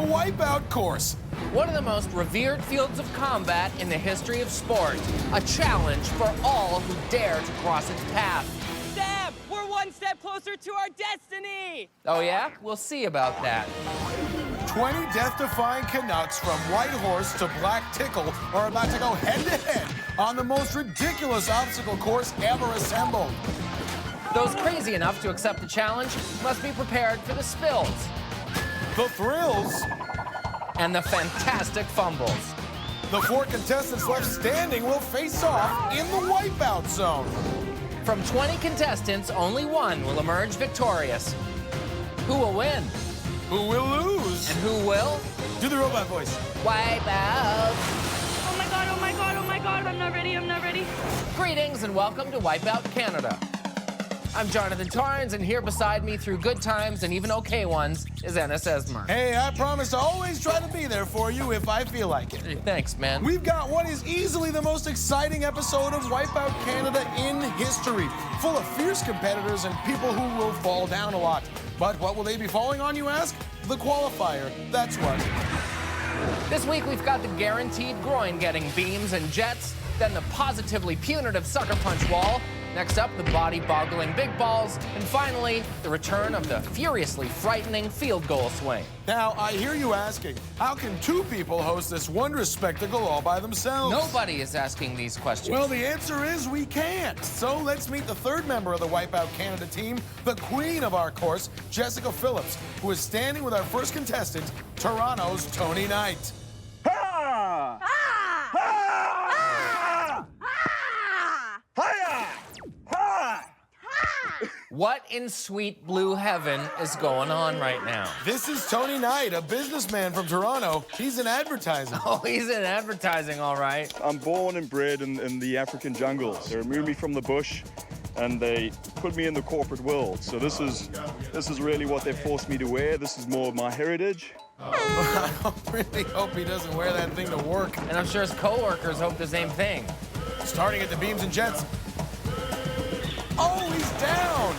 Wipeout course. One of the most revered fields of combat in the history of sport. A challenge for all who dare to cross its path. Sam, we're one step closer to our destiny! Oh yeah? We'll see about that. 20 death-defying Canucks from Whitehorse to Black Tickle are about to go head-to-head on the most ridiculous obstacle course ever assembled. Those crazy enough to accept the challenge must be prepared for the spills. The thrills. And the fantastic fumbles. The 4 contestants left standing will face off in the Wipeout zone. From 20 contestants, only one will emerge victorious. Who will win? Who will lose? And who will? Do the robot voice. Wipe out. Oh my god, oh my god, oh my god, I'm not ready, I'm not ready. Greetings and welcome to Wipeout Canada. I'm Jonathan Torrens, and here beside me through good times and even okay ones is Ennis Esmer. Hey, I promise to always try to be there for you if I feel like it. Hey, thanks, man. We've got what is easily the most exciting episode of Wipeout Canada in history, full of fierce competitors and people who will fall down a lot. But what will they be falling on, you ask? The qualifier, that's what. This week we've got the guaranteed groin-getting beams and jets, then the positively punitive sucker punch wall. Next up, the body-boggling big balls, and finally, the return of the furiously frightening field goal swing. Now, I hear you asking, how can 2 people host this wondrous spectacle all by themselves? Nobody is asking these questions. Well, the answer is we can't. So let's meet the 3rd member of the Wipeout Canada team, the queen of our course, Jessica Phillips, who is standing with our first contestant, Toronto's Tony Knight. Ha! Ah! Ha! Ah! Hiya! Ha! What in sweet blue heaven is going on right now? This is Tony Knight, a businessman from Toronto. He's in advertising. Oh, he's in advertising, all right. I'm born and bred in the African jungles. They removed me from the bush and they put me in the corporate world. So this is really what they forced me to wear. This is more of my heritage. I really hope he doesn't wear that thing to work. And I'm sure his coworkers hope the same thing. Starting at the beams and jets. Oh, he's down!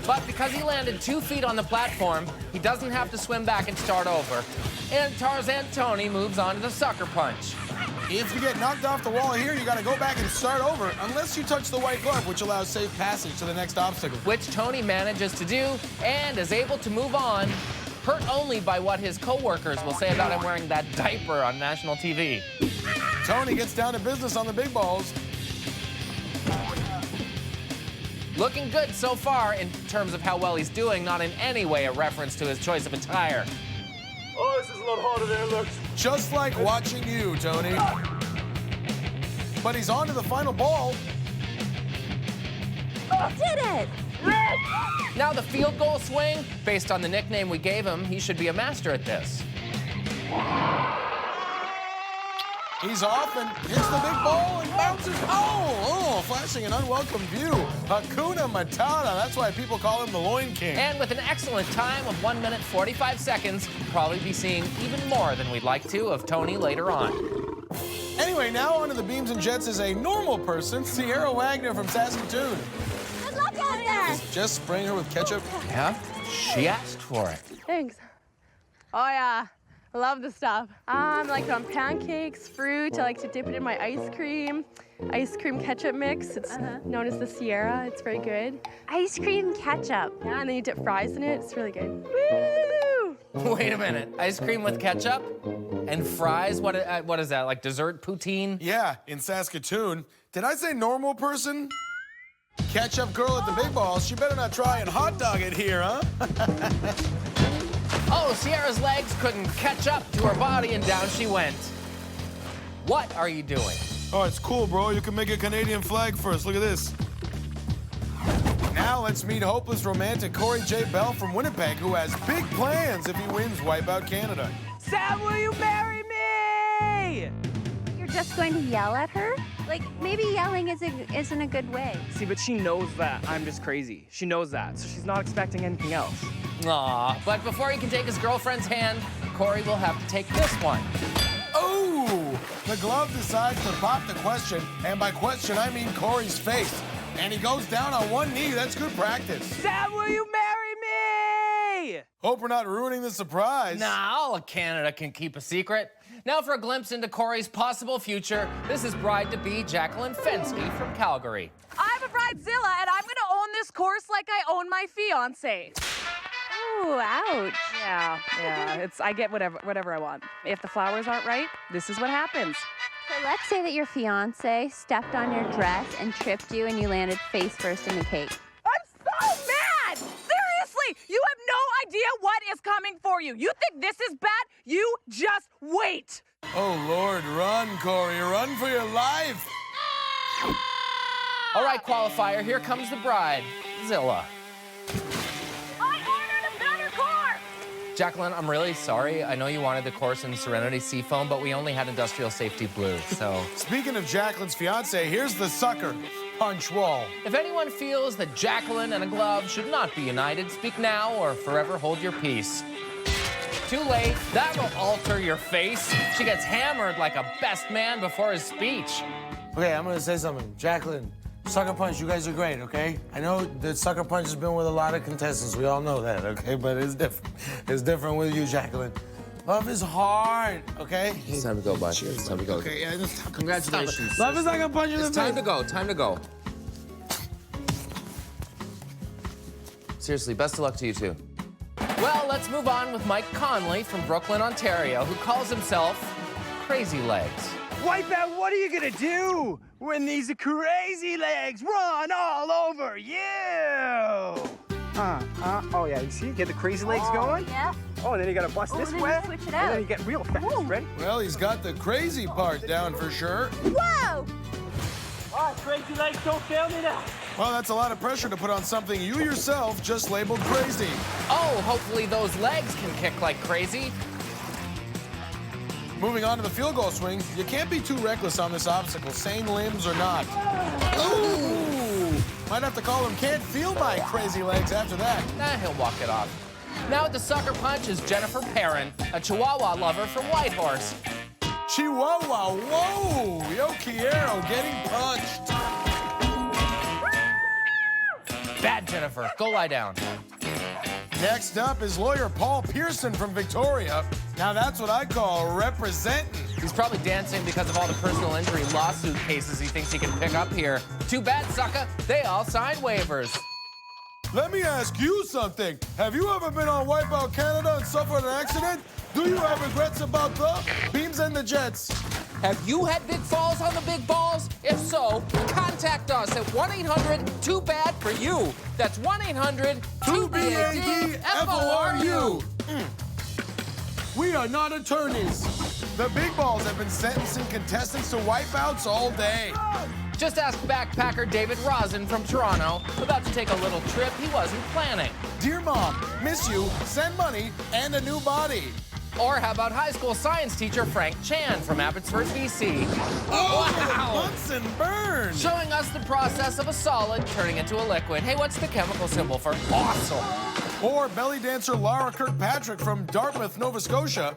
But because he landed 2 feet on the platform, he doesn't have to swim back and start over. And Tarzan Tony moves on to the sucker punch. If you get knocked off the wall here, you gotta go back and start over, unless you touch the white glove, which allows safe passage to the next obstacle. Which Tony manages to do and is able to move on, hurt only by what his coworkers will say about him wearing that diaper on national TV. Tony gets down to business on the big balls. Looking good so far in terms of how well he's doing, not in any way a reference to his choice of attire. Oh, this is a lot harder than it looks. Just like watching you, Tony. But he's on to the final ball. I did it! Now the field goal swing, based on the nickname we gave him, he should be a master at this. He's off and hits the big ball and bounces. Oh, flashing an unwelcome view. Hakuna Matata. That's why people call him the Loin King. And with an excellent time of 1 minute 45 seconds, we'll probably be seeing even more than we'd like to of Tony later on. Anyway, now onto the beams and jets is a normal person, Sierra Wagner from Saskatoon. Good luck out there! Just spraying her with ketchup. Yeah, she asked for it. Thanks. Oh yeah, I love this stuff. I like it on pancakes, fruit. I like to dip it in my ice cream ketchup mix. It's known as the Sierra. It's very good. Ice cream ketchup. Yeah, and then you dip fries in it. It's really good. Woo! Wait a minute, ice cream with ketchup and fries? What is that, like dessert poutine? Yeah, in Saskatoon. Did I say normal person? Ketchup girl at the big balls. She better not try and hot dog it here, huh? Oh, Sierra's legs couldn't catch up to her body and down she went. What are you doing? Oh, it's cool, bro. You can make a Canadian flag first. Look at this. Now let's meet hopeless romantic Corey J. Bell from Winnipeg, who has big plans if he wins Wipeout Canada. Sam, will you marry me? You're just going to yell at her? Like, maybe yelling isn't a good way. See, but she knows that I'm just crazy. She knows that, so she's not expecting anything else. Aw, but before he can take his girlfriend's hand, Corey will have to take this one. Oh! The glove decides to pop the question, and by question, I mean Corey's face. And he goes down on one knee. That's good practice. Sam, will you marry me? Hope we're not ruining the surprise. Nah, all of Canada can keep a secret. Now for a glimpse into Corey's possible future, this is bride-to-be Jacqueline Fensky from Calgary. I'm a bridezilla, and I'm gonna own this course like I own my fiance. Ooh, ouch. Yeah. I get whatever I want. If the flowers aren't right, this is what happens. So let's say that your fiance stepped on your dress and tripped you and you landed face first in the cake. I'm so mad! Seriously, you have no idea what is coming for you. You think this is bad? You just wait. Oh, Lord, run, Corey. Run for your life. All right, qualifier, here comes the bride, Zilla. I ordered a better car! Jacqueline, I'm really sorry. I know you wanted the course in Serenity Seafoam, but we only had industrial safety blue, so. Speaking of Jacqueline's fiance, here's the sucker punch wall. If anyone feels that Jacqueline and a glove should not be united, speak now or forever hold your peace. Too late, that will alter your face. She gets hammered like a best man before his speech. Okay, I'm gonna say something. Jacqueline, sucker punch, you guys are great, okay? I know that sucker punch has been with a lot of contestants. We all know that, okay? But it's different. It's different with you, Jacqueline. Love is hard, okay? It's time to go, bud. It's time to go. Okay, yeah, just Congratulations. Love is like a punch in the face. Time to go. Time to go. Seriously, best of luck to you two. Well, let's move on with Mike Conley from Brooklyn, Ontario, who calls himself Crazy Legs. Wipeout, what are you gonna do when these crazy legs run all over you? Oh yeah, you see, get the crazy legs going. Yeah. Oh, and then you gotta bust this then way. you switch it And out. then you get real fast, ready? Well, he's got the crazy part down for sure. Whoa! Oh, crazy legs, don't fail me now. Well, that's a lot of pressure to put on something you yourself just labeled crazy. Oh, hopefully those legs can kick like crazy. Moving on to the field goal swing, you can't be too reckless on this obstacle, sane limbs or not. Ooh! Might have to call him Can't Feel My Crazy Legs after that. Nah, he'll walk it off. Now at the sucker punch is Jennifer Perrin, a Chihuahua lover from Whitehorse. Chihuahua, whoa! Yo Quiero getting punched. Bad Jennifer, go lie down. Next up is lawyer Paul Pearson from Victoria. Now that's what I call representing. He's probably dancing because of all the personal injury lawsuit cases he thinks he can pick up here. Too bad, sucker. They all signed waivers. Let me ask you something. Have you ever been on Wipeout Canada and suffered an accident? Do you have regrets about the beams and the jets? Have you had big falls on the big balls? If so, contact us at 1-800-2BAD-FOR-YOU. That's 1-800-2BAD-FORU. We are not attorneys. The big balls have been sentencing contestants to wipeouts all day. Just ask backpacker David Rosin from Toronto, about to take a little trip he wasn't planning. Dear Mom, miss you, send money, and a new body. Or how about high school science teacher Frank Chan from Abbotsford, BC? Oh, Wow! Bunsen burn. Showing us the process of a solid turning into a liquid. Hey, what's the chemical symbol for awesome? Or belly dancer Lara Kirkpatrick from Dartmouth, Nova Scotia.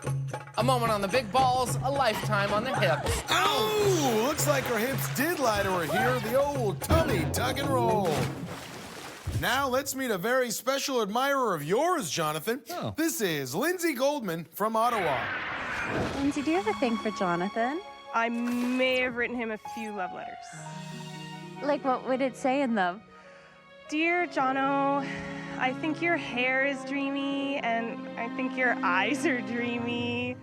A moment on the big balls, a lifetime on the hips. Oh, looks like her hips did lie to her here. The old tummy tuck and roll. Now let's meet a very special admirer of yours, Jonathan. Oh. This is Lindsay Goldman from Ottawa. Lindsay, do you have a thing for Jonathan? I may have written him a few love letters. Like, what would it say in them? Dear Jono, I think your hair is dreamy, and I think your eyes are dreamy,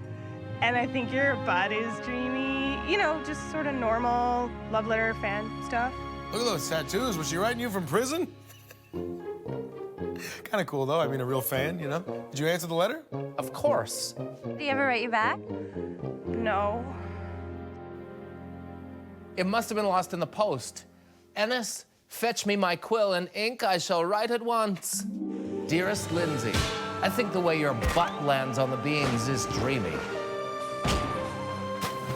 and I think your butt is dreamy. You know, just sort of normal love letter fan stuff. Look at those tattoos. Was she writing you from prison? Kind of cool, though. I mean, a real fan, you know? Did you answer the letter? Of course. Did he ever write you back? No. It must have been lost in the post. Ennis, fetch me my quill and ink, I shall write at once. Dearest Lindsay, I think the way your butt lands on the beams is dreamy.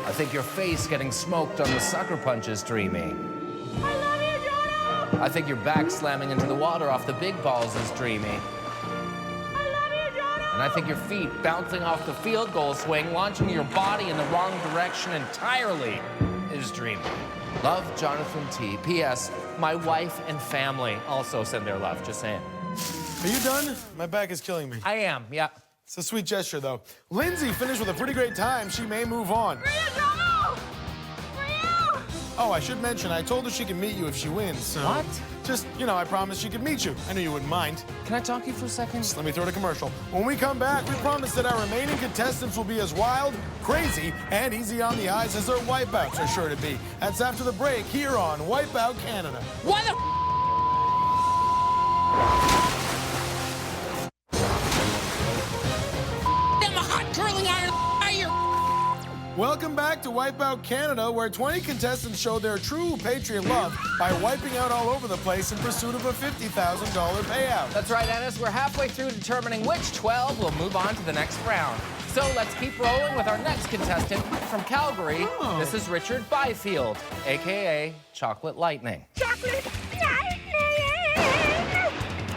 I think your face getting smoked on the sucker punch is dreamy. I love you, Jono! I think your back slamming into the water off the big balls is dreamy. I love you, Jono! And I think your feet bouncing off the field goal swing, launching your body in the wrong direction entirely is dreamy. Love, Jonathan T. P.S. My wife and family also send their love, just saying. Are you done? My back is killing me. I am, yeah. It's a sweet gesture, though. Lindsay finished with a pretty great time. She may move on. Oh, I should mention, I told her she can meet you if she wins, so... What? Just, you know, I promised she could meet you. I knew you wouldn't mind. Can I talk to you for a second? Just let me throw the commercial. When we come back, we promise that our remaining contestants will be as wild, crazy, and easy on the eyes as their wipeouts are sure to be. That's after the break here on Wipeout Canada. Why the damn a hot curling iron fire? Welcome back to Wipeout Canada, where 20 contestants show their true patriot love by wiping out all over the place in pursuit of a $50,000 payout. That's right, Ennis. We're halfway through determining which 12 will move on to the next round. So let's keep rolling with our next contestant from Calgary. Oh. This is Richard Byfield, a.k.a. Chocolate Lightning. Chocolate Lightning!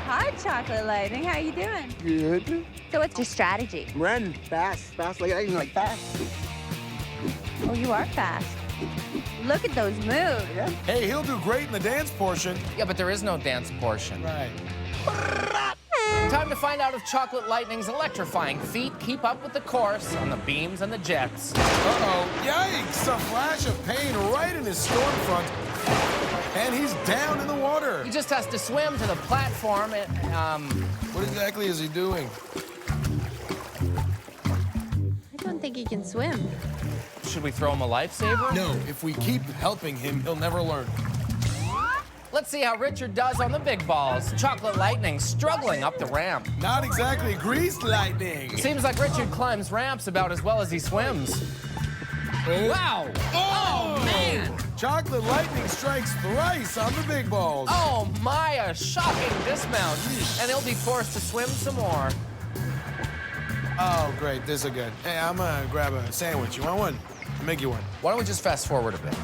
Hi, Chocolate Lightning. How you doing? Good. So what's your strategy? Run fast, like fast. Oh, you are fast. Look at those moves. Hey, he'll do great in the dance portion. Yeah, but there is no dance portion. Right. Time to find out if Chocolate Lightning's electrifying feet keep up with the course on the beams and the jets. Uh-oh. Yikes! A flash of pain right in his storm front. And he's down in the water. He just has to swim to the platform and, What exactly is he doing? I don't think he can swim. should we throw him a lifesaver? No, if we keep helping him, he'll never learn. Let's see how Richard does on the big balls. Chocolate Lightning struggling up the ramp. Not exactly greased lightning. Seems like Richard climbs ramps about as well as he swims. Wow! Oh, man! Chocolate Lightning strikes thrice on the big balls. Oh my, a shocking dismount. And he'll be forced to swim some more. Oh, great, this is good. Hey, I'm gonna grab a sandwich. You want one? I'll make you one. Why don't we just fast forward a bit?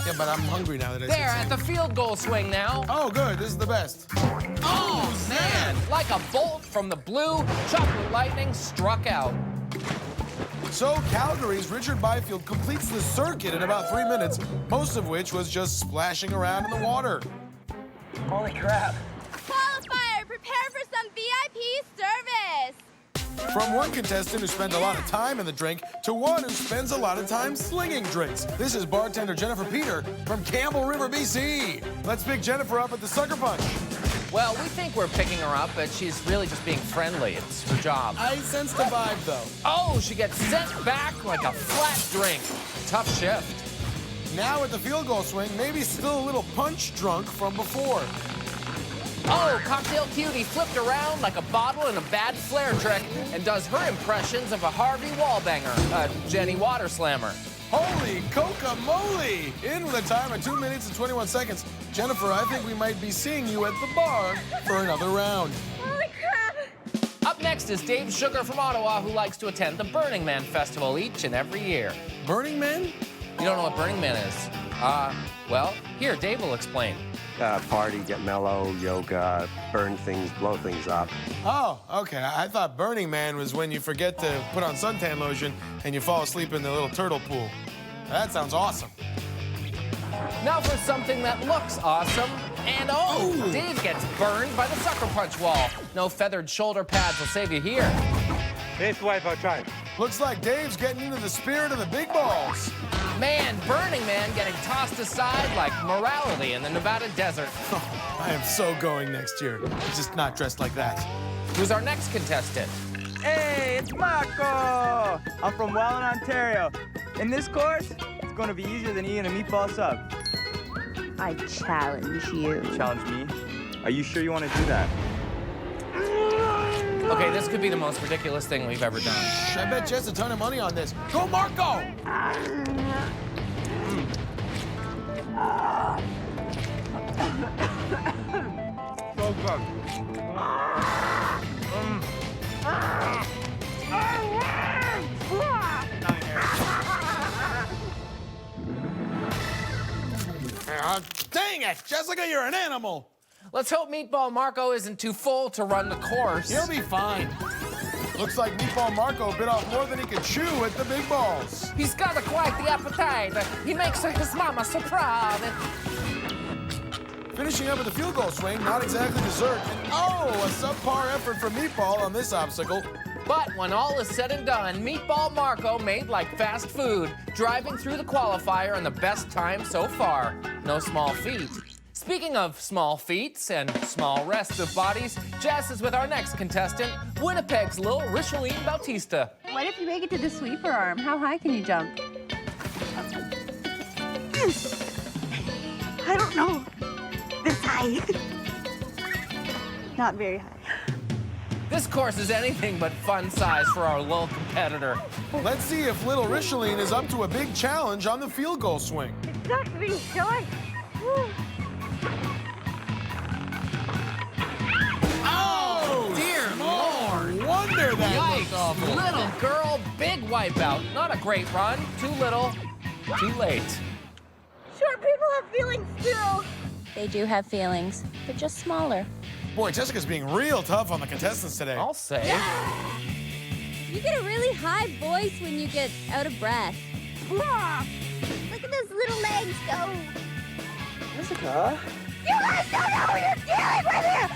Yeah, but I'm hungry now that I There, at the field goal swing now. Oh, good, this is the best. Oh, man! Like a bolt from the blue, Chocolate Lightning struck out. So Calgary's Richard Byfield completes the circuit in about 3 minutes, most of which was just splashing around in the water. Holy crap. Qualifier, prepare for some VIP service. From one contestant who spent a lot of time in the drink to one who spends a lot of time slinging drinks. This is bartender Jennifer Peter from Campbell River, BC. Let's pick Jennifer up at the Sucker Punch. Well, we think we're picking her up, but she's really just being friendly. It's her job. I sense the vibe, though. Oh, she gets sent back like a flat drink. Tough shift. Now at the field goal swing, maybe still a little punch drunk from before. Oh, Cocktail Cutie flipped around like a bottle in a bad flare trick and does her impressions of a Harvey Wallbanger, Jenny Water Slammer. Holy coca-moly! In with a time of 2 minutes and 21 seconds. Jennifer, I think we might be seeing you at the bar for another round. Holy crap. Up next is Dave Sugar from Ottawa, who likes to attend the Burning Man Festival each and every year. Burning Man? You don't know what Burning Man is? Well, here, Dave will explain. Party, get mellow, yoga, burn things, blow things up. Oh, okay. I thought Burning Man was when you forget to put on suntan lotion and you fall asleep in the little turtle pool. That sounds awesome. Now for something that looks awesome. And oh, Dave gets burned by the sucker punch wall. No feathered shoulder pads will save you here. It's Wipeout Champion. Looks like Dave's getting into the spirit of the big balls. Man, Burning Man getting tossed aside like morality in the Nevada desert. Oh, I am so going next year. Just not dressed like that. Who's our next contestant? Hey, it's Marco! I'm from Welland, Ontario. In this course, it's going to be easier than eating a meatball sub. I challenge you. Challenge me? Are you sure you want to do that? Okay, this could be the most ridiculous thing we've ever done. I bet Jess a ton of money on this. Go, Marco! So good. Dang it, Jessica, you're an animal. Let's hope Meatball Marco isn't too full to run the course. He'll be fine. Looks like Meatball Marco bit off more than he could chew at the big balls. He's got quite the appetite. He makes his mama so proud. Finishing up with the field goal swing, not exactly dessert. And a subpar effort from Meatball on this obstacle. But when all is said and done, Meatball Marco made like fast food, driving through the qualifier in the best time so far. No small feat. Speaking of small feats and small rests of bodies, Jess is with our next contestant, Winnipeg's little Richeline Bautista. What if you make it to the sweeper arm? How high can you jump? I don't know. This high. Not very high. This course is anything but fun size for our little competitor. Let's see if little Richeline is up to a big challenge on the field goal swing. It sucks being short. Oh, dear Lord. No wonder that looked Yikes, awful. little girl, big wipeout. Not a great run, too little, too late. Short people have feelings too. They do have feelings. They're just smaller. Boy, Jessica's being real tough on the contestants today. I'll say. You get a really high voice when you get out of breath. Look at those little legs go. Jessica? You guys don't know who you're dealing with here!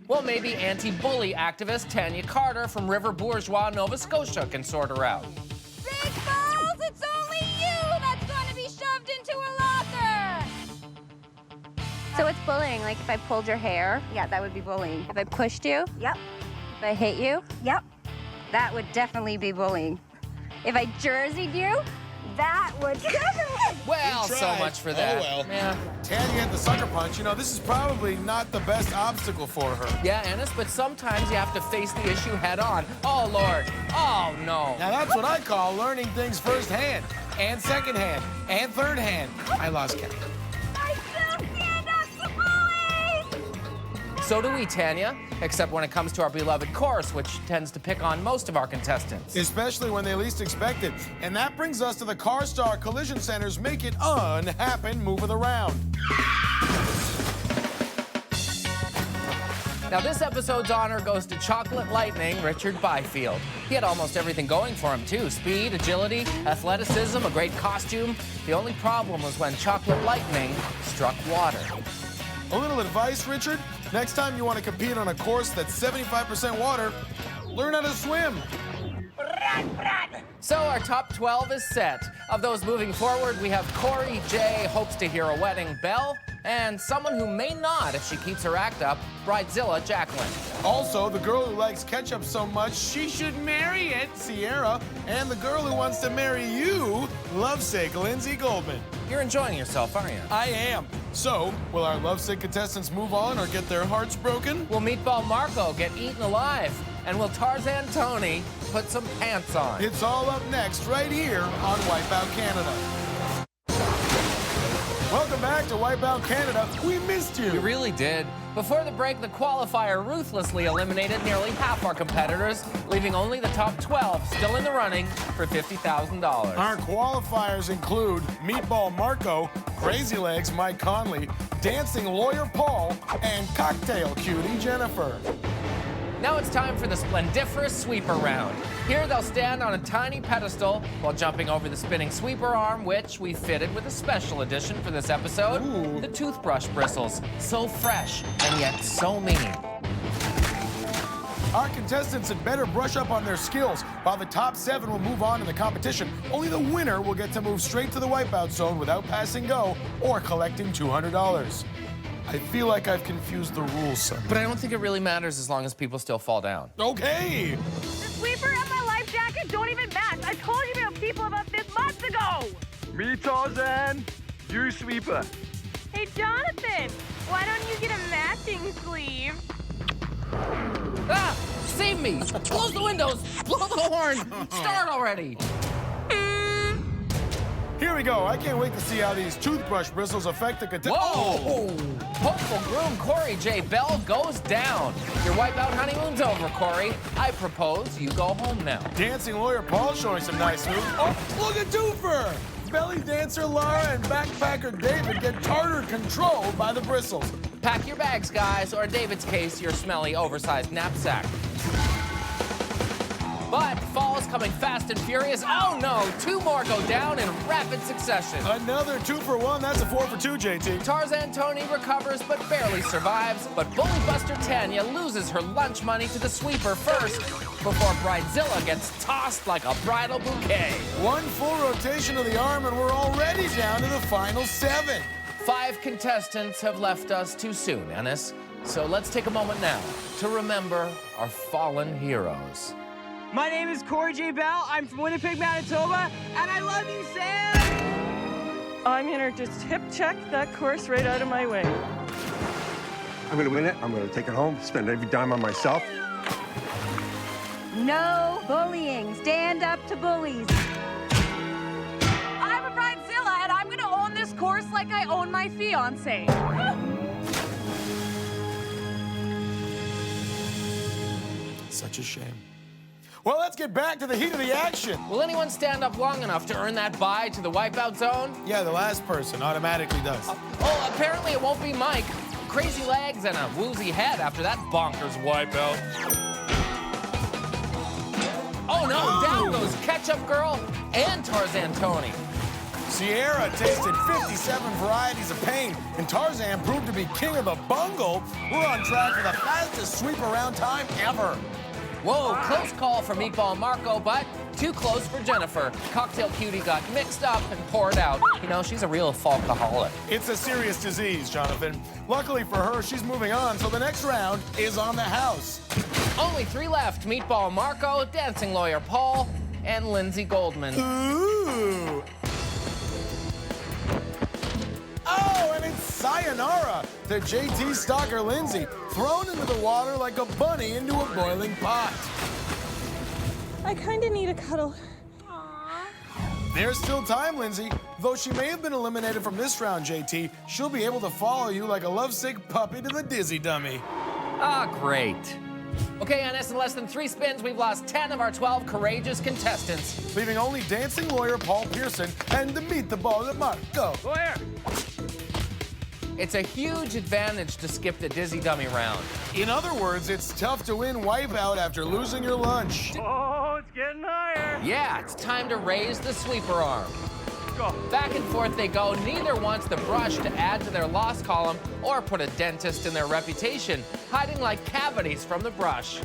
Well, maybe anti-bully activist Tanya Carter from River Bourgeois, Nova Scotia can sort her out. Big balls, it's only you that's going to be shoved into a locker. So it's bullying, like if I pulled your hair? Yeah, that would be bullying. If I pushed you? Yep. If I hit you? Yep. That would definitely be bullying. If I jerseyed you? That would definitely. Well, You so tried. much for that. Oh, well. Yeah. Tanya at the sucker punch. You know, this is probably not the best obstacle for her. Yeah, Ennis, but sometimes you have to face the issue head on. Oh, Lord. Oh, no. Now, that's what I call learning things firsthand, and secondhand, and third hand. I lost count. I still stand up to bullies! So do we, Tanya, except when it comes to our beloved course, which tends to pick on most of our contestants. Especially when they least expect it. And that brings us to the Car Star Collision Center's Make It Unhappen move of the round. Now, this episode's honor goes to Chocolate Lightning Richard Byfield. He had almost everything going for him, too. Speed, agility, athleticism, a great costume. The only problem was when Chocolate Lightning struck water. A little advice, Richard. Next time you want to compete on a course that's 75% water, learn how to swim. So our top 12 is set. Of those moving forward, we have Corey J. hopes to hear a wedding bell, and someone who may not if she keeps her act up, Bridezilla Jacqueline. Also, the girl who likes ketchup so much she should marry it, Sierra. And the girl who wants to marry you, lovesick Lindsay Goldman. You're enjoying yourself, aren't you? I am. So, will our lovesick contestants move on or get their hearts broken? Will Meatball Marco get eaten alive? And will Tarzan Tony put some pants on? It's all up next right here on Wipeout Canada. Welcome back to Wipeout Canada. We missed you. You really did. Before the break, the qualifier ruthlessly eliminated nearly half our competitors, leaving only the top 12 still in the running for $50,000. Our qualifiers include Meatball Marco, Crazy Legs Mike Conley, Dancing Lawyer Paul, and Cocktail Cutie Jennifer. Now it's time for the splendiferous sweeper round. Here they'll stand on a tiny pedestal while jumping over the spinning sweeper arm, which we fitted with a special edition for this episode. Ooh. The toothbrush bristles. So fresh and yet so mean. Our contestants had better brush up on their skills. While the top 7 will move on in the competition, only the winner will get to move straight to the wipeout zone without passing go or collecting $200. I feel like I've confused the rules some. But I don't think it really matters as long as people still fall down. Okay. The sweeper and my life jacket don't even match. I told you about people about this months ago. Me, Tarzan. You, Sweeper. Hey, Jonathan, why don't you get a matching sleeve? Ah! Save me! Close the windows! Blow the horn! Start already! Here we go. I can't wait to see how these toothbrush bristles affect the contestants. Whoa! Hopeful groom Corey J. Bell goes down. Your wipeout honeymoon's over, Corey. I propose you go home now. Dancing Lawyer Paul showing some nice moves. Oh, look at Doofer! Belly dancer Laura and backpacker David get tartar controlled by the bristles. Pack your bags, guys, or in David's case, your smelly, oversized knapsack. But fall is coming fast and furious. Oh no, 2 more go down in rapid succession. Another 2 for 1. That's a 4 for 2, JT. Tarzan Tony recovers but barely survives. But Bully Buster Tanya loses her lunch money to the sweeper first before Bridezilla gets tossed like a bridal bouquet. 1 full rotation of the arm, and we're already down to the final 7. 5 contestants have left us too soon, Ennis. So let's take a moment now to remember our fallen heroes. My name is Corey J. Bell. I'm from Winnipeg, Manitoba, and I love you, Sam! I'm gonna just hip check that course right out of my way. I'm gonna win it. I'm gonna take it home, spend every dime on myself. No bullying. Stand up to bullies. I'm a Bridezilla, and I'm gonna own this course like I own my fiance. Such a shame. Well, let's get back to the heat of the action. Will anyone stand up long enough to earn that bye to the Wipeout Zone? Yeah, the last person automatically does. Oh, apparently it won't be Mike. Crazy legs and a woozy head after that bonkers Wipeout. Oh no, down goes Ketchup Girl and Tarzan Tony. Sierra tasted 57 varieties of pain, and Tarzan proved to be king of the bungle. We're on track for the fastest sweep around time ever. Whoa, close call for Meatball Marco, but too close for Jennifer. Cocktail Cutie got mixed up and poured out. You know, she's a real folkaholic. It's a serious disease, Jonathan. Luckily for her, she's moving on, so the next round is on the house. Only 3 left, Meatball Marco, Dancing Lawyer Paul, and Lindsay Goldman. Ooh. Oh, and it's sayonara to JT stalker Lindsay, thrown into the water like a bunny into a boiling pot. I kind of need a cuddle. There's still time, Lindsay. Though she may have been eliminated from this round, JT, she'll be able to follow you like a lovesick puppy to the dizzy dummy. Ah, great. Okay, Ennis, in less than 3 spins, we've lost 10 of our 12 courageous contestants. Leaving only dancing lawyer Paul Pearson and the meatball at Marco. Lawyer! It's a huge advantage to skip the dizzy dummy round. In other words, it's tough to win Wipeout after losing your lunch. Oh, it's getting higher. Yeah, it's time to raise the sweeper arm. Go. Back and forth they go. Neither wants the brush to add to their loss column or put a dentist in their reputation, hiding like cavities from the brush.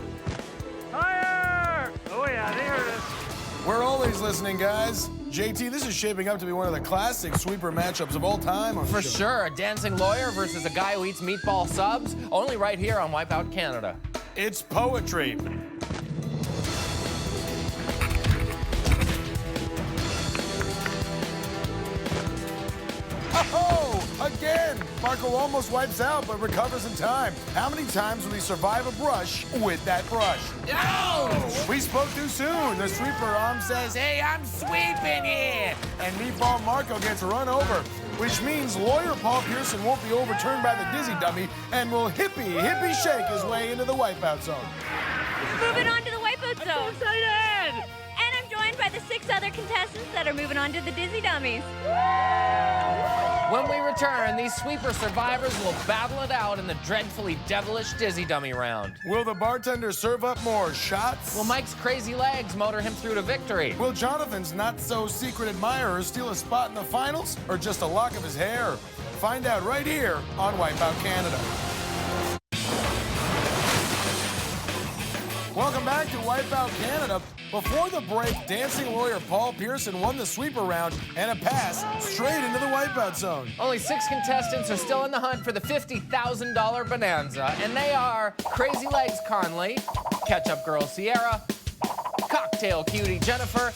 Higher! Oh yeah, they heard us. We're always listening, guys. JT, this is shaping up to be one of the classic sweeper matchups of all time. For sure, a dancing lawyer versus a guy who eats meatball subs, only right here on Wipeout Canada. It's poetry. Oh, again! Marco almost wipes out, but recovers in time. How many times will he survive a brush with that brush? Ouch! We spoke too soon. The sweeper arm says, "Hey, I'm sweeping here!" And Meatball Marco gets run over, which means lawyer Paul Pearson won't be overturned by the dizzy dummy and will hippie shake his way into the Wipeout Zone. Moving on to the Wipeout Zone. I'm so excited! And I'm joined by the 6 other contestants that are moving on to the dizzy dummies. When we return, these sweeper survivors will battle it out in the dreadfully devilish dizzy dummy round. Will the bartender serve up more shots? Will Mike's crazy legs motor him through to victory? Will Jonathan's not-so-secret admirer steal a spot in the finals, or just a lock of his hair? Find out right here on Wipeout Canada. Welcome back to Wipeout Canada. Before the break, dancing lawyer Paul Pearson won the sweeper round and a pass straight into the Wipeout Zone. Only 6 contestants are still in the hunt for the $50,000 bonanza, and they are Crazy Legs Conley, Ketchup Girl Sierra, Cocktail Cutie Jennifer,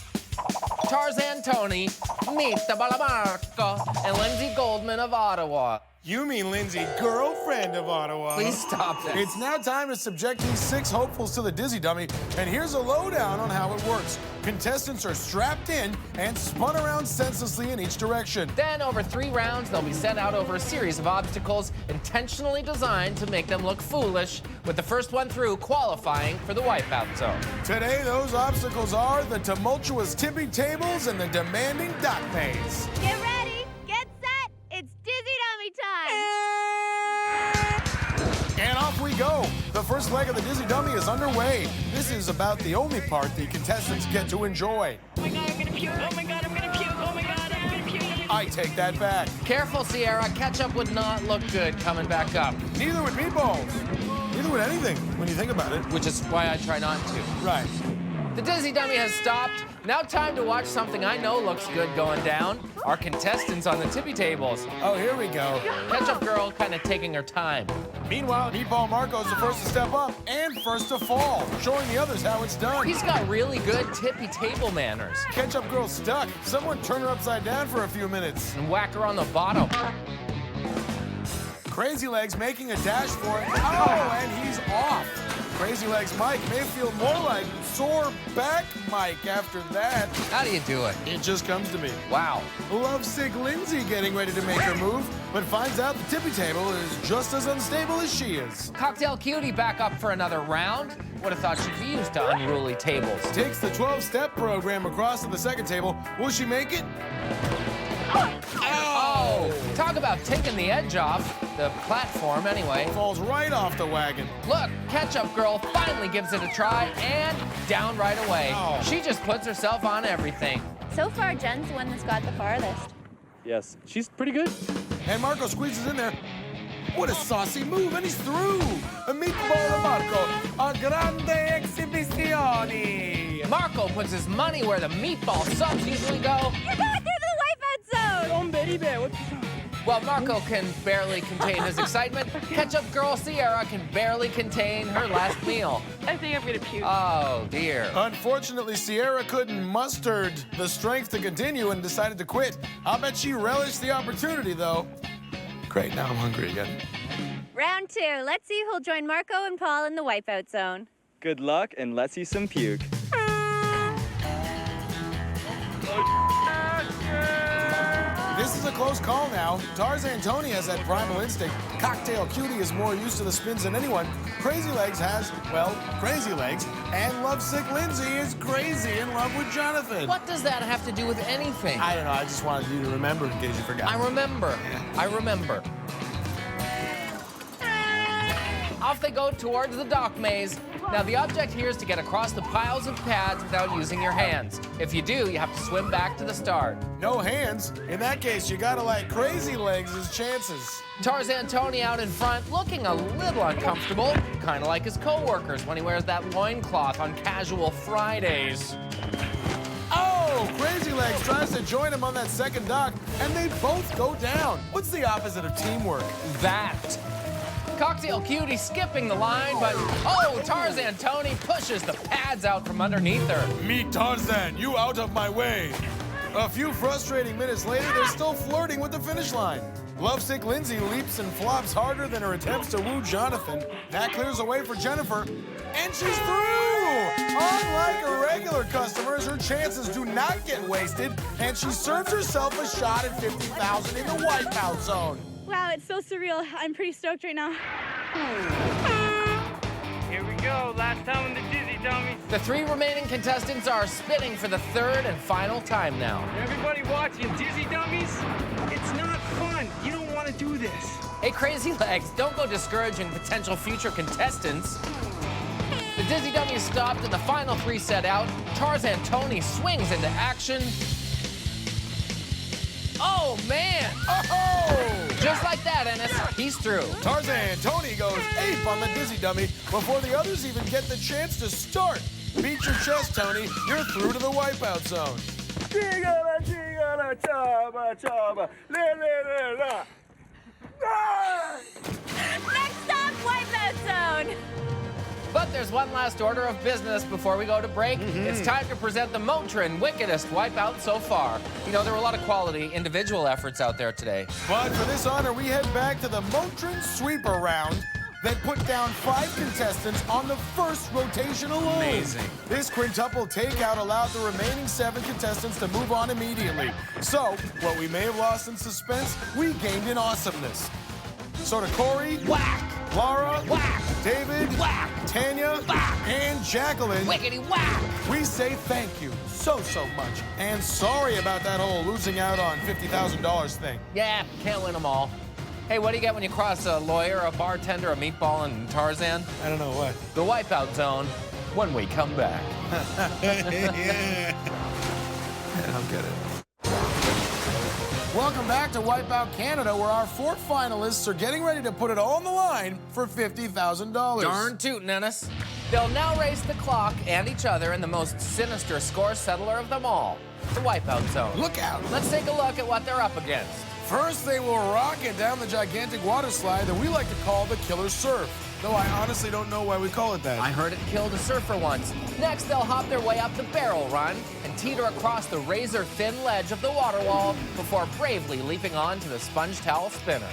Tarzan Tony, Meet the Balamarco, and Lindsay Goldman of Ottawa. You mean Lindsay, girlfriend of Ottawa. Please stop this. It's now time to subject these 6 hopefuls to the dizzy dummy, and here's a lowdown on how it works. Contestants are strapped in and spun around senselessly in each direction. Then, over 3 rounds, they'll be sent out over a series of obstacles intentionally designed to make them look foolish, with the first one through qualifying for the Wipeout Zone. Today, those obstacles are the tumultuous tippy tables and the demanding dock maze. Get ready, get set, it's dizzy dummy time. And off we go. The first leg of the Dizzy Dummy is underway. This is about the only part the contestants get to enjoy. Oh my God, I'm gonna puke. Oh my God, I'm gonna puke. Oh my God, I'm gonna puke. I take that back. Careful, Sierra. Ketchup would not look good coming back up. Neither would meatballs. Neither would anything, when you think about it. Which is why I try not to. Right. The Dizzy Dummy has stopped. Now time to watch something I know looks good going down. Our contestants on the tippy tables. Oh, here we go. Ketchup Girl kind of taking her time. Meanwhile, Meatball Marco's the first to step up and first to fall, showing the others how it's done. He's got really good tippy table manners. Ketchup Girl's stuck. Someone turn her upside down for a few minutes. And whack her on the bottom. Crazy Legs making a dash for it. Oh, and he's off. Crazy Legs Mike may feel more like sore back Mike after that. How do you do it? It just comes to me. Wow. Lovesick Lindsay getting ready to make her move, but finds out the tippy table is just as unstable as she is. Cocktail Cutie back up for another round. Would have thought she'd be used to unruly tables. Takes the 12-step program across to the second table. Will she make it? Oh! Talk about taking the edge off. The platform, anyway. Falls right off the wagon. Look, Ketchup Girl finally gives it a try and down right away. Oh. She just puts herself on everything. So far, Jen's the one that's got the farthest. Yes, she's pretty good. And Marco squeezes in there. What a saucy move, and he's through. A meatball to Marco. A grande exhibizione. Marco puts his money where the meatball subs usually go. You're going through the wipeout zone! Oh, baby, what's While Marco can barely contain his excitement, Ketchup Girl Sierra can barely contain her last meal. I think I'm gonna puke. Oh, dear. Unfortunately, Sierra couldn't muster the strength to continue and decided to quit. I'll bet she relished the opportunity, though. Great, now I'm hungry again. Round 2. Let's see who'll join Marco and Paul in the wipeout zone. Good luck, and let's see some puke. This is a close call now. Tarzan Tony has that primal instinct. Cocktail Cutie is more used to the spins than anyone. Crazy Legs has, well, crazy legs. And Lovesick Lindsay is crazy in love with Jonathan. What does that have to do with anything? I don't know. I just wanted you to remember in case you forgot. I remember. I remember. Off they go towards the dock maze. Now, the object here is to get across the piles of pads without using your hands. If you do, you have to swim back to the start. No hands? In that case, you gotta like Crazy Legs' chances. Tarzan Tony out in front, looking a little uncomfortable, kind of like his co-workers when he wears that loincloth on casual Fridays. Oh, Crazy Legs tries to join him on that second dock, and they both go down. What's the opposite of teamwork? That. Cocktail Cutie skipping the line, but oh, Tarzan Tony pushes the pads out from underneath her. Meet Tarzan, you out of my way. A few frustrating minutes later, they're still flirting with the finish line. Lovesick Lindsay leaps and flops harder than her attempts to woo Jonathan. That clears the way for Jennifer, and she's through! Unlike her regular customers, her chances do not get wasted, and she serves herself a shot at $50,000 in the Wipeout zone. Wow, it's so surreal. I'm pretty stoked right now. Here we go, last time in the Dizzy Dummy. The 3 remaining contestants are spinning for the 3rd and final time now. Everybody watching Dizzy Dummies, it's not fun. You don't want to do this. Hey, Crazy Legs, don't go discouraging potential future contestants. The Dizzy Dummy is stopped and the final 3 set out. Tarzan Tony swings into action. Oh, man! Oh! Just like that, Ennis, he's through. Tarzan Tony goes ape on the Dizzy Dummy before the others even get the chance to start. Beat your chest, Tony. You're through to the Wipeout zone. Next stop, wipeout zone. But there's one last order of business before we go to break. It's time to present the Motrin wickedest wipeout so far. You know, there were a lot of quality individual efforts out there today. But for this honor, we head back to the Motrin sweeper round that put down 5 contestants on the first rotation alone. Amazing. This quintuple takeout allowed the remaining 7 contestants to move on immediately. So, what we may have lost in suspense, we gained in awesomeness. So to Corey, Whack! Laura, Whack! David, Whack! Tanya, Whack! and Jacqueline, Wickety whack! we say thank you so much. And sorry about that whole losing out on $50,000 thing. Yeah, can't win them all. Hey, what do you get when you cross a lawyer, a bartender, a meatball, and Tarzan? I don't know what. The Wipeout Zone, when we come back. Yeah, I'll get it. Welcome back to Wipeout Canada, where our 4 finalists are getting ready to put it all on the line for $50,000. Darn tootin', Ennis. They'll now race the clock and each other in the most sinister score settler of them all, the Wipeout Zone. Look out. Let's take a look at what they're up against. First, they will rocket down the gigantic water slide that we like to call the Killer Surf. Though I honestly don't know why we call it that. I heard it killed a surfer once. Next, they'll hop their way up the barrel run and teeter across the razor-thin ledge of the water wall before bravely leaping on to the sponge towel spinner.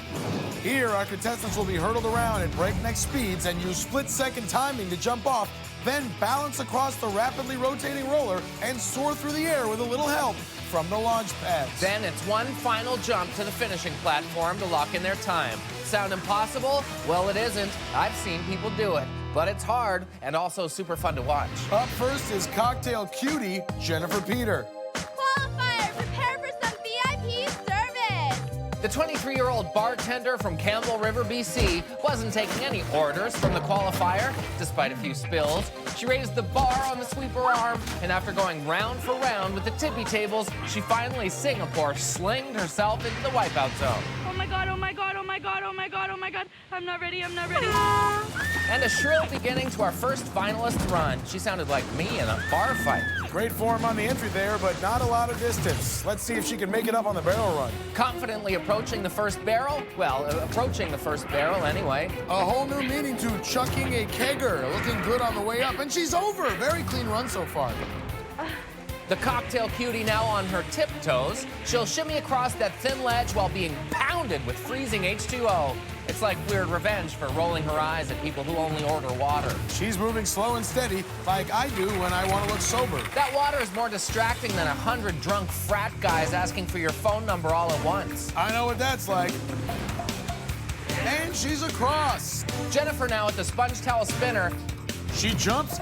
Here, our contestants will be hurtled around at breakneck speeds and use split-second timing to jump off, then balance across the rapidly rotating roller and soar through the air with a little help from the launch pads. Then it's one final jump to the finishing platform to lock in their time. Sound impossible? Well, it isn't. I've seen people do it. But it's hard and also super fun to watch. Up first is cocktail cutie Jennifer Peter. Qualifier, prepare for some VIP service. The 23-year-old bartender from Campbell River, BC, wasn't taking any orders from the qualifier, despite a few spills. She raised the bar on the sweeper arm, and after going round for round with the tippy tables, she finally Singapore slinged herself into the Wipeout Zone. Oh my god, oh my god, oh my god, oh my god, oh my god. I'm not ready, I'm not ready. And a shrill beginning to our first finalist run. She sounded like me in a bar fight. Great form on the entry there, but not a lot of distance. Let's see if she can make it up on the barrel run. Confidently approaching the first barrel? Well, approaching the first barrel anyway. A whole new meaning to chucking a kegger. Looking good on the way up, and she's over. Very clean run so far. The cocktail cutie now on her tiptoes. She'll shimmy across that thin ledge while being pounded with freezing H2O. It's like weird revenge for rolling her eyes at people who only order water. She's moving slow and steady, like I do when I want to look sober. That water is more distracting than 100 drunk frat guys asking for your phone number all at once. I know what that's like. And she's across. Jennifer now at the sponge towel spinner. She jumps.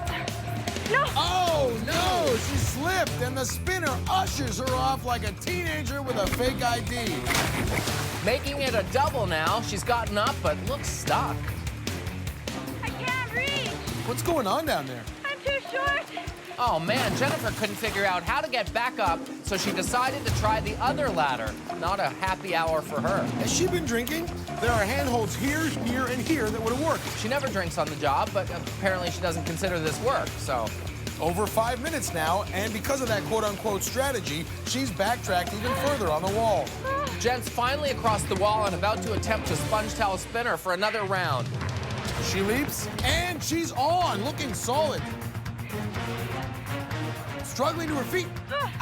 No! Oh, no! She slipped, and the spinner ushers her off like a teenager with a fake ID. Making it a double now. She's gotten up, but looks stuck. I can't reach. What's going on down there? I'm too short. Oh man, Jennifer couldn't figure out how to get back up, so she decided to try the other ladder. Not a happy hour for her. Has she been drinking? There are handholds here, here, and here that would have worked. She never drinks on the job, but apparently she doesn't consider this work, so. Over 5 minutes now, and because of that quote-unquote strategy, she's backtracked even further on the wall. Jen's finally across the wall and about to attempt a sponge towel spinner for another round. She leaps, and she's on, looking solid. Struggling to her feet.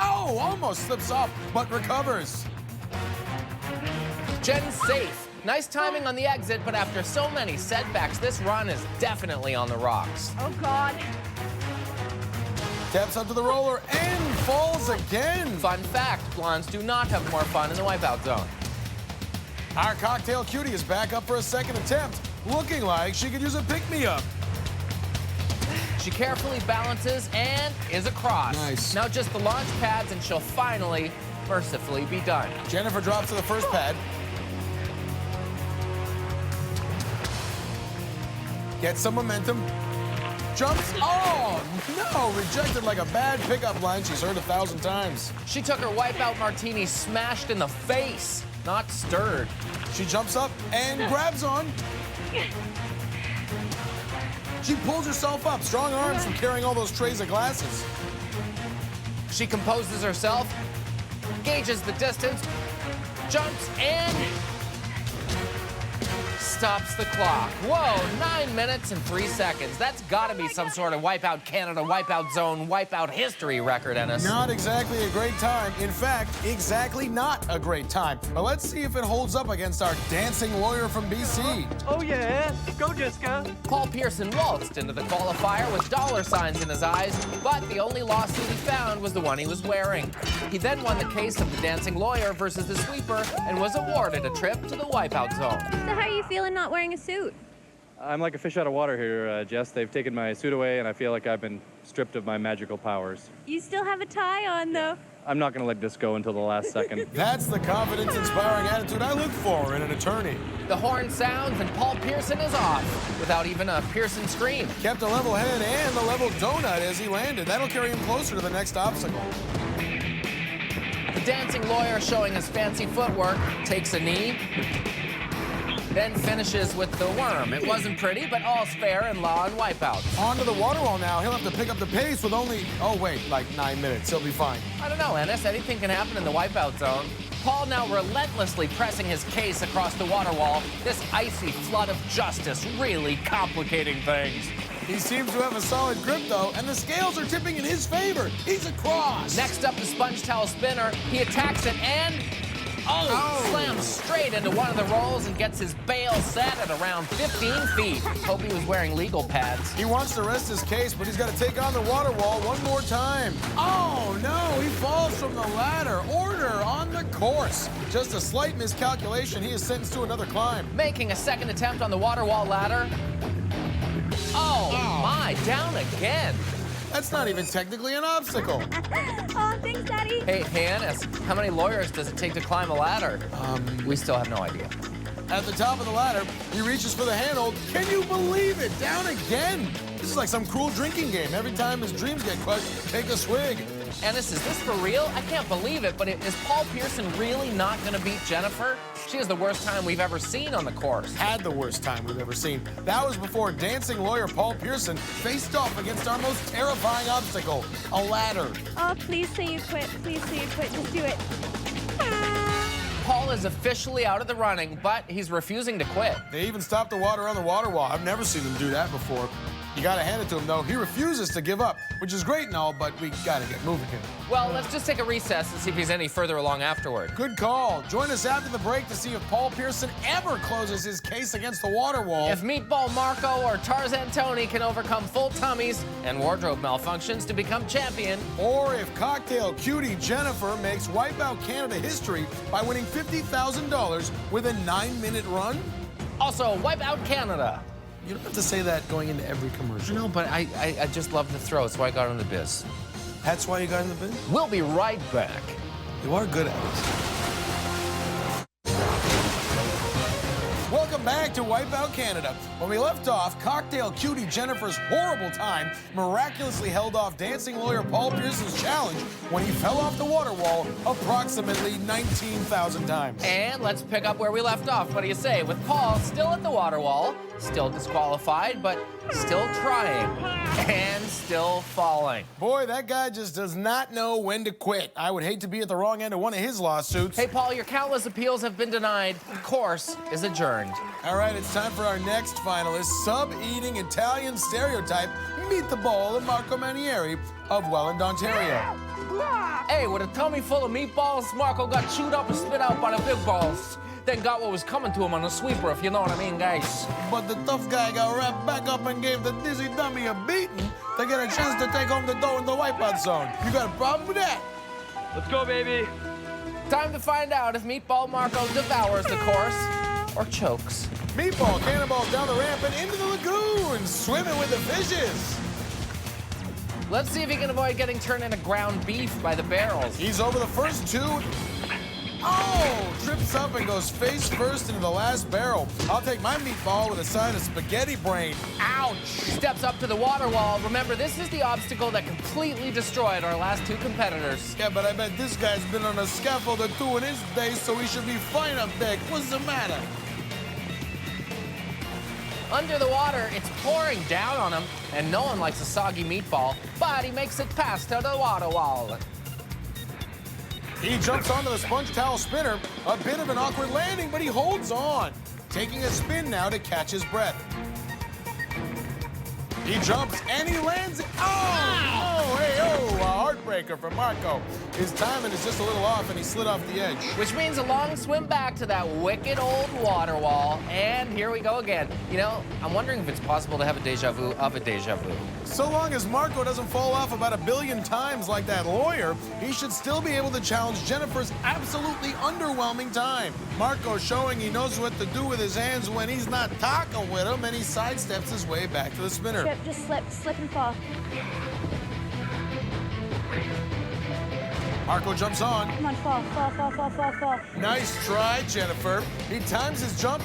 Oh, almost slips off, but recovers. Jen's safe. Nice timing on the exit, but after so many setbacks, this run is definitely on the rocks. Oh god. Taps up to the roller and falls again. Fun fact, blondes do not have more fun in the Wipeout Zone. Our cocktail cutie is back up for a second attempt, looking like she could use a pick-me-up. She carefully balances and is across. Nice. Now just the launch pads and she'll finally, mercifully be done. Jennifer drops to the first pad. Gets some momentum. Jumps. Oh, no! Rejected like a bad pickup line she's heard 1,000 times. She took her Wipeout martini smashed in the face, not stirred. She jumps up and grabs on. She pulls herself up. Strong arms from carrying all those trays of glasses. She composes herself, gauges the distance, jumps, and stops the clock. Whoa, 9 minutes and 3 seconds. That's gotta be some sort of Wipeout Canada, Wipeout Zone, Wipeout history record, Ennis. Not exactly a great time. In fact, exactly not a great time. But let's see if it holds up against our dancing lawyer from BC. Oh yeah, go Jessica. Paul Pearson waltzed into the qualifier with dollar signs in his eyes, but the only lawsuit he found was the one he was wearing. He then won the case of the dancing lawyer versus the sweeper and was awarded a trip to the Wipeout Zone. So how are you feeling not wearing a suit? I'm like a fish out of water here, Jess. They've taken my suit away, and I feel like I've been stripped of my magical powers. You still have a tie on, though. I'm not going to let this go until the last second. That's the confidence-inspiring attitude I look for in an attorney. The horn sounds and Paul Pearson is off without even a Pearson scream. Kept a level head and a level donut as he landed. That'll carry him closer to the next obstacle. The dancing lawyer, showing his fancy footwork, takes a knee, then finishes with the worm. It wasn't pretty, but all's fair in law and Wipeout. Onto the water wall now. He'll have to pick up the pace with only, oh wait, like 9 minutes. He'll be fine. I don't know, Ennis. Anything can happen in the Wipeout zone. Paul now relentlessly pressing his case across the water wall. This icy flood of justice really complicating things. He seems to have a solid grip, though, and the scales are tipping in his favor. He's across. Next up, the sponge towel spinner. He attacks it and... slams straight into one of the rolls and gets his bail set at around 15 feet. Hope he was wearing legal pads. He wants to rest his case, but he's got to take on the water wall one more time. Oh, no, he falls from the ladder. Order on the course. Just a slight miscalculation. He is sentenced to another climb. Making a second attempt on the water wall ladder. Oh, my, down again. That's not even technically an obstacle. Oh, thanks, Daddy. Hey, Ennis, how many lawyers does it take to climb a ladder? We still have no idea. At the top of the ladder, he reaches for the handhold. Can you believe it? Down again. This is like some cruel drinking game. Every time his dreams get crushed, take a swig. Ennis, is this for real? I can't believe it, but is Paul Pearson really not going to beat Jennifer? She has the worst time we've ever seen on the course. Had the worst time we've ever seen. That was before dancing lawyer Paul Pearson faced off against our most terrifying obstacle, a ladder. Oh, please say you quit. Please say you quit. Just do it. Paul is officially out of the running, but he's refusing to quit. They even stopped the water on the water wall. I've never seen them do that before. You gotta hand it to him, though. He refuses to give up, which is great and all, but we gotta get moving here. Well, let's just take a recess and see if he's any further along afterward. Good call. Join us after the break to see if Paul Pearson ever closes his case against the water wall. If Meatball Marco or Tarzan Tony can overcome full tummies and wardrobe malfunctions to become champion. Or if cocktail cutie Jennifer makes Wipeout Canada history by winning $50,000 with a 9-minute run. Also, Wipeout Canada. You don't have to say that going into every commercial. No, but I just love the throw, so I got in the biz. That's why you got in the biz? We'll be right back. You are good at it. Welcome back to Wipeout Canada. When we left off, cocktail cutie Jennifer's horrible time miraculously held off dancing lawyer Paul Pearson's challenge when he fell off the water wall approximately 19,000 times. And let's pick up where we left off. What do you say? With Paul still at the water wall, still disqualified, but still trying, and still falling. Boy, that guy just does not know when to quit. I would hate to be at the wrong end of one of his lawsuits. Hey, Paul, your countless appeals have been denied. Course is adjourned. All right, it's time for our next finalist, sub-eating Italian stereotype, meet the ball of Marco Manieri of Welland, Ontario. Hey, with a tummy full of meatballs, Marco got chewed up and spit out by the big balls. Then got what was coming to him on a sweeper, if you know what I mean, guys. But the tough guy got wrapped back up and gave the dizzy dummy a beating to get a chance to take home the dough in the Wipeout zone. You got a problem with that? Let's go, baby. Time to find out if Meatball Marco devours the course or chokes. Meatball cannonballs down the ramp and into the lagoon, swimming with the fishes. Let's see if he can avoid getting turned into ground beef by the barrels. He's over the first two. Oh, trips up and goes face first into the last barrel. I'll take my meatball with a side of spaghetti brain. Ouch! He steps up to the water wall. Remember, this is the obstacle that completely destroyed our last two competitors. Yeah, but I bet this guy's been on a scaffold or two in his day, so he should be fine up there. What's the matter? Under the water, it's pouring down on him, and no one likes a soggy meatball, but he makes it past to the water wall. He jumps onto the sponge towel spinner. A bit of an awkward landing, but he holds on. Taking a spin now to catch his breath. He jumps and he lands it. Oh, hey, a heartbreak. heartbreaker for Marco. His timing is just a little off, and he slid off the edge. Which means a long swim back to that wicked old water wall. And here we go again. You know, I'm wondering if it's possible to have a deja vu of a deja vu. So long as Marco doesn't fall off about 1 billion times like that lawyer, he should still be able to challenge Jennifer's absolutely underwhelming time. Marco's showing he knows what to do with his hands when he's not talking with him, and he sidesteps his way back to the spinner. Trip, just slip and fall. Marco jumps on. Come on, fall. Nice try, Jennifer. He times his jump,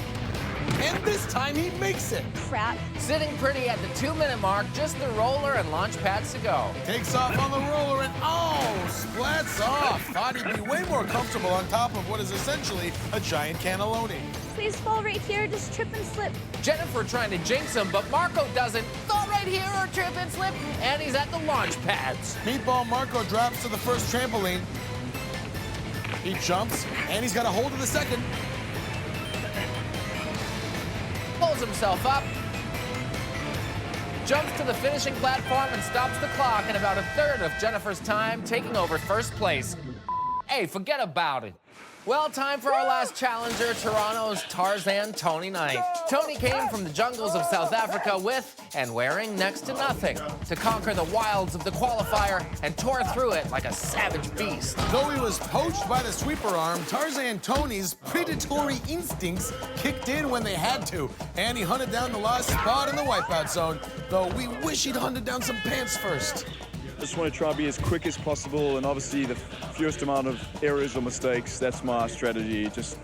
and this time he makes it. Crap. Sitting pretty at the 2-minute mark, just the roller and launch pads to go. Takes off on the roller and, splats off. Thought he'd be way more comfortable on top of what is essentially a giant cannelloni. Please fall right here, just trip and slip. Jennifer trying to jinx him, but Marco doesn't. Fall right here or trip and slip, and he's at the launch pads. Meatball Marco drops to the first trampoline. He jumps, and he's got a hold of the second. Pulls himself up, jumps to the finishing platform and stops the clock in about 1/3 of Jennifer's time, taking over first place. Hey, forget about it. Well, time for our last challenger, Toronto's Tarzan Tony Knight. Tony came from the jungles of South Africa with and wearing next to nothing to conquer the wilds of the qualifier and tore through it like a savage beast. Though he was poached by the sweeper arm, Tarzan Tony's predatory instincts kicked in when they had to, and he hunted down the last spot in the wipeout zone, though we wish he'd hunted down some pants first. Just want to try and be as quick as possible, and obviously the fewest amount of errors or mistakes. That's my strategy, just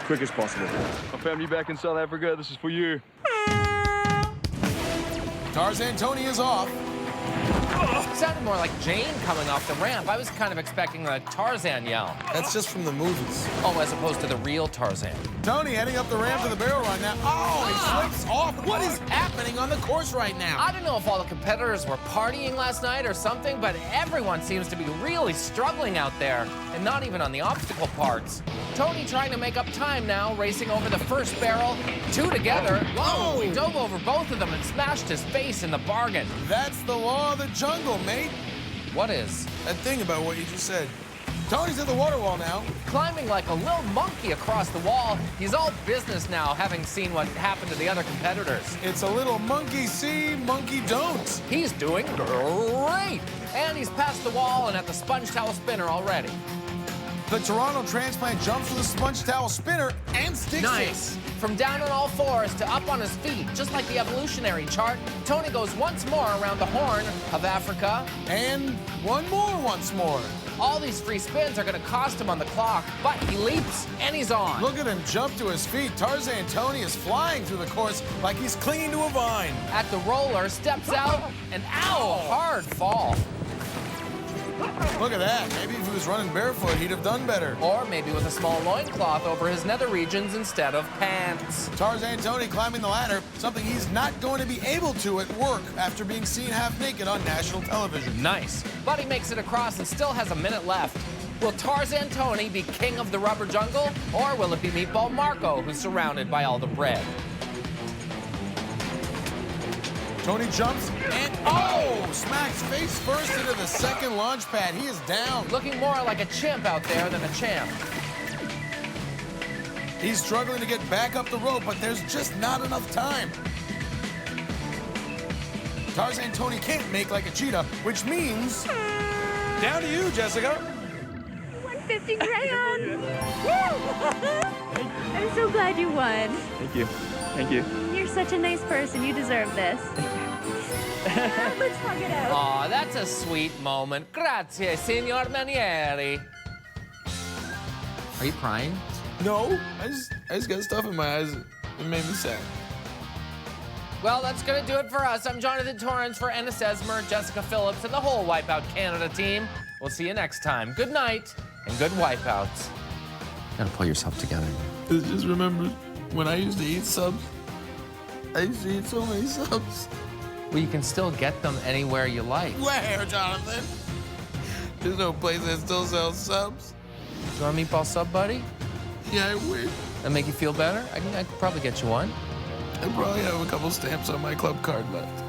quick as possible. My family back in South Africa, this is for you. Tarzan Tony is off. Sounded more like Jane coming off the ramp. I was kind of expecting a Tarzan yell. That's just from the movies. Oh, as opposed to the real Tarzan. Tony heading up the ramp to the barrel run now. He slips off. What is happening on the course right now? I don't know if all the competitors were partying last night or something, but everyone seems to be really struggling out there, and not even on the obstacle parts. Tony trying to make up time now, racing over the first barrel. Two together. Whoa! He dove over both of them and smashed his face in the bargain. That's the law of the jungle, mate. What is? That thing about what you just said. Tony's at the water wall now. Climbing like a little monkey across the wall. He's all business now, having seen what happened to the other competitors. It's a little monkey see, monkey don't. He's doing great. And he's past the wall and at the sponge towel spinner already. The Toronto transplant jumps with a sponge towel spinner and sticks Nice. it. From down on all fours to up on his feet, just like the evolutionary chart, Tony goes once more around the Horn of Africa. And one more once more. All these free spins are gonna cost him on the clock, but he leaps and he's on. Look at him jump to his feet. Tarzan Tony is flying through the course like he's clinging to a vine. At the roller, steps out, and ow, hard fall. Look at that. Maybe if he was running barefoot, he'd have done better. Or maybe with a small loincloth over his nether regions instead of pants. Tarzan Tony climbing the ladder, something he's not going to be able to at work after being seen half naked on national television. Nice. But he makes it across and still has a minute left. Will Tarzan Tony be king of the rubber jungle, or will it be Meatball Marco who's surrounded by all the bread? Tony jumps and, smacks face first into the second launch pad. He is down. Looking more like a chimp out there than a champ. He's struggling to get back up the rope, but there's just not enough time. Tarzan Tony can't make like a cheetah, which means down to you, Jessica. 150 grand. Woo! I'm so glad you won. Thank you. Thank you. You're such a nice person. You deserve this. Let's hug it out. Aw, that's a sweet moment. Grazie, signor Manieri. Are you crying? No, I just got stuff in my eyes. It made me sad. Well, that's gonna do it for us. I'm Jonathan Torrance for Ennis Esmer, Jessica Phillips, and the whole Wipeout Canada team. We'll see you next time. Good night and good wipeouts. You gotta pull yourself together. Just remember when I used to eat subs, I used to eat so many subs. Well, you can still get them anywhere you like. Where, Jonathan? There's no place that still sells subs. You want a meatball sub, buddy? Yeah, I wish. That make you feel better? I could probably get you one. I probably have a couple stamps on my club card left.